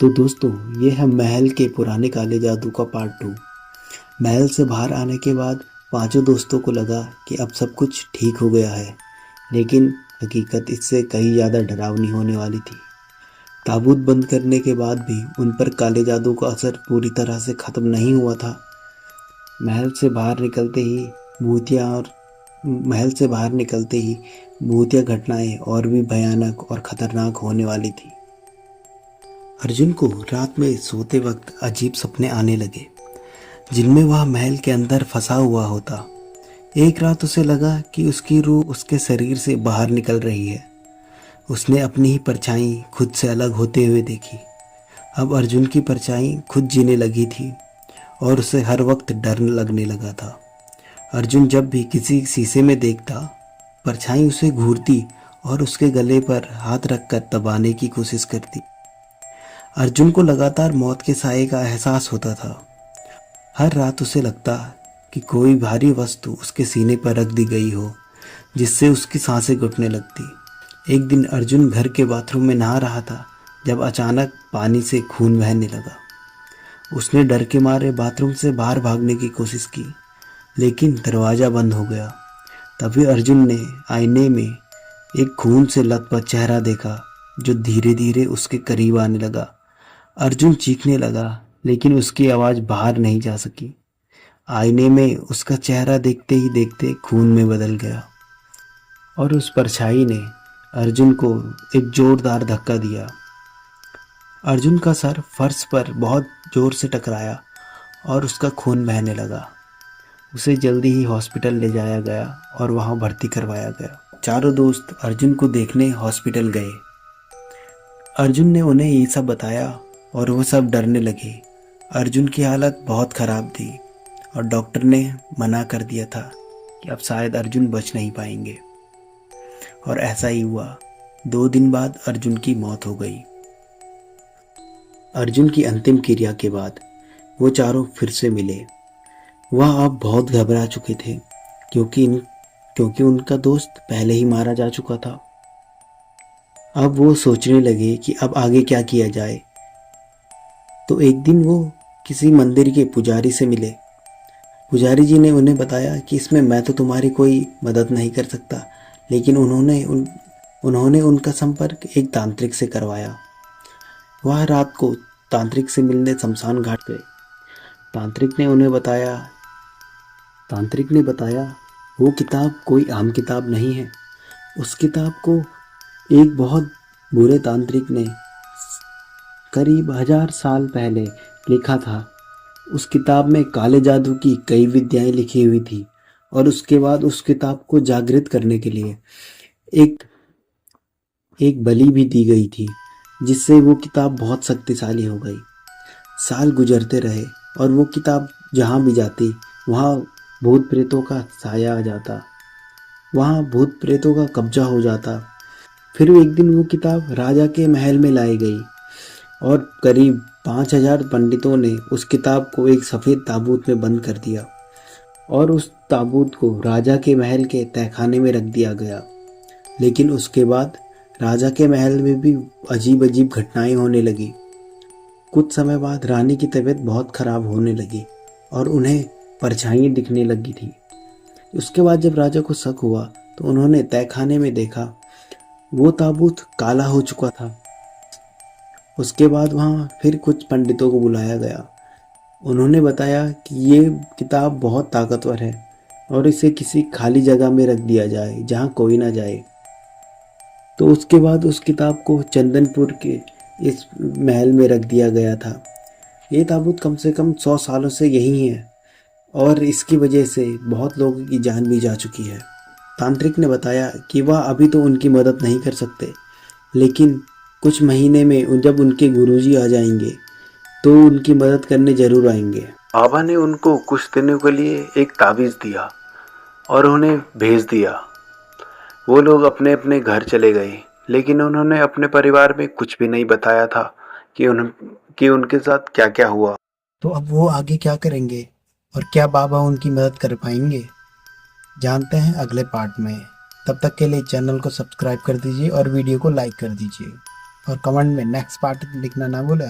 तो दोस्तों, ये है महल के पुराने काले जादू का पार्ट 2। महल से बाहर आने के बाद पांचों दोस्तों को लगा कि अब सब कुछ ठीक हो गया है, लेकिन हकीकत इससे कहीं ज़्यादा डरावनी होने वाली थी। ताबूत बंद करने के बाद भी उन पर काले जादू का असर पूरी तरह से ख़त्म नहीं हुआ था। महल से बाहर निकलते ही भूतिया और महल से बाहर निकलते ही भूतिया घटनाएं और भी भयानक और ख़तरनाक होने वाली थी। अर्जुन को रात में सोते वक्त अजीब सपने आने लगे, जिनमें वह महल के अंदर फंसा हुआ होता। एक रात उसे लगा कि उसकी रूह उसके शरीर से बाहर निकल रही है। उसने अपनी ही परछाई खुद से अलग होते हुए देखी। अब अर्जुन की परछाई खुद जीने लगी थी और उसे हर वक्त डर लगने लगा था। अर्जुन जब भी किसी शीशे में देखता, परछाई उसे घूरती और उसके गले पर हाथ रखकर दबाने की कोशिश करती। अर्जुन को लगातार मौत के साए का एहसास होता था। हर रात उसे लगता कि कोई भारी वस्तु उसके सीने पर रख दी गई हो, जिससे उसकी सांसें घुटने लगती। एक दिन अर्जुन घर के बाथरूम में नहा रहा था, जब अचानक पानी से खून बहने लगा। उसने डर के मारे बाथरूम से बाहर भागने की कोशिश की, लेकिन दरवाज़ा बंद हो गया। तभी अर्जुन ने आईने में एक खून से लथपथ चेहरा देखा, जो धीरे धीरे उसके करीब आने लगा। अर्जुन चीखने लगा, लेकिन उसकी आवाज़ बाहर नहीं जा सकी। आईने में उसका चेहरा देखते ही देखते खून में बदल गया और उस परछाई ने अर्जुन को एक जोरदार धक्का दिया। अर्जुन का सर फर्श पर बहुत जोर से टकराया और उसका खून बहने लगा। उसे जल्दी ही हॉस्पिटल ले जाया गया और वहां भर्ती करवाया गया। चारों दोस्त अर्जुन को देखने हॉस्पिटल गए। अर्जुन ने उन्हें ये सब बताया और वो सब डरने लगे। अर्जुन की हालत बहुत ख़राब थी और डॉक्टर ने मना कर दिया था कि अब शायद अर्जुन बच नहीं पाएंगे। और ऐसा ही हुआ। 2 दिन बाद अर्जुन की मौत हो गई। अर्जुन की अंतिम क्रिया के बाद वो चारों फिर से मिले। वह अब बहुत घबरा चुके थे, क्योंकि उनका दोस्त पहले ही मारा जा चुका था। अब वो सोचने लगे कि अब आगे क्या किया जाए। तो एक दिन वो किसी मंदिर के पुजारी से मिले। पुजारी जी ने उन्हें बताया कि इसमें मैं तो तुम्हारी कोई मदद नहीं कर सकता, लेकिन उन्होंने उनका संपर्क एक तांत्रिक से करवाया। वह रात को तांत्रिक से मिलने शमशान घाट गए। तांत्रिक ने बताया वो किताब कोई आम किताब नहीं है। उस किताब को एक बहुत बुरे तांत्रिक ने करीब 1000 साल पहले लिखा था। उस किताब में काले जादू की कई विद्याएं लिखी हुई थी और उसके बाद उस किताब को जागृत करने के लिए एक बलि भी दी गई थी, जिससे वो किताब बहुत शक्तिशाली हो गई। साल गुजरते रहे और वो किताब जहाँ भी जाती वहाँ भूत प्रेतों का साया आ जाता, वहाँ भूत प्रेतों का कब्जा हो जाता। फिर एक दिन वो किताब राजा के महल में लाई गई और करीब 5000 पंडितों ने उस किताब को एक सफ़ेद ताबूत में बंद कर दिया और उस ताबूत को राजा के महल के तहखाने में रख दिया गया। लेकिन उसके बाद राजा के महल में भी अजीब अजीब घटनाएं होने लगी। कुछ समय बाद रानी की तबीयत बहुत ख़राब होने लगी और उन्हें परछाइयाँ दिखने लगी थी। उसके बाद जब राजा को शक हुआ तो उन्होंने तहखाने में देखा, वो ताबूत काला हो चुका था। उसके बाद वहाँ फिर कुछ पंडितों को बुलाया गया। उन्होंने बताया कि ये किताब बहुत ताकतवर है और इसे किसी खाली जगह में रख दिया जाए जहाँ कोई ना जाए। तो उसके बाद उस किताब को चंदनपुर के इस महल में रख दिया गया था। ये ताबूत कम से कम 100 सालों से यही है और इसकी वजह से बहुत लोगों की जान भी जा चुकी है। तांत्रिक ने बताया कि वह अभी तो उनकी मदद नहीं कर सकते, लेकिन कुछ महीने में जब उनके गुरुजी आ जाएंगे तो उनकी मदद करने जरूर आएंगे। बाबा ने उनको कुछ दिनों के लिए एक ताबीज़ दिया और उन्हें भेज दिया। वो लोग अपने अपने घर चले गए, लेकिन उन्होंने अपने परिवार में कुछ भी नहीं बताया था कि उनके साथ क्या क्या हुआ। तो अब वो आगे क्या करेंगे और क्या बाबा उनकी मदद कर पाएंगे, जानते हैं अगले पार्ट में। तब तक के लिए चैनल को सब्सक्राइब कर दीजिए और वीडियो को लाइक कर दीजिए और कमेंट में नेक्स्ट पार्ट लिखना ना भूलें।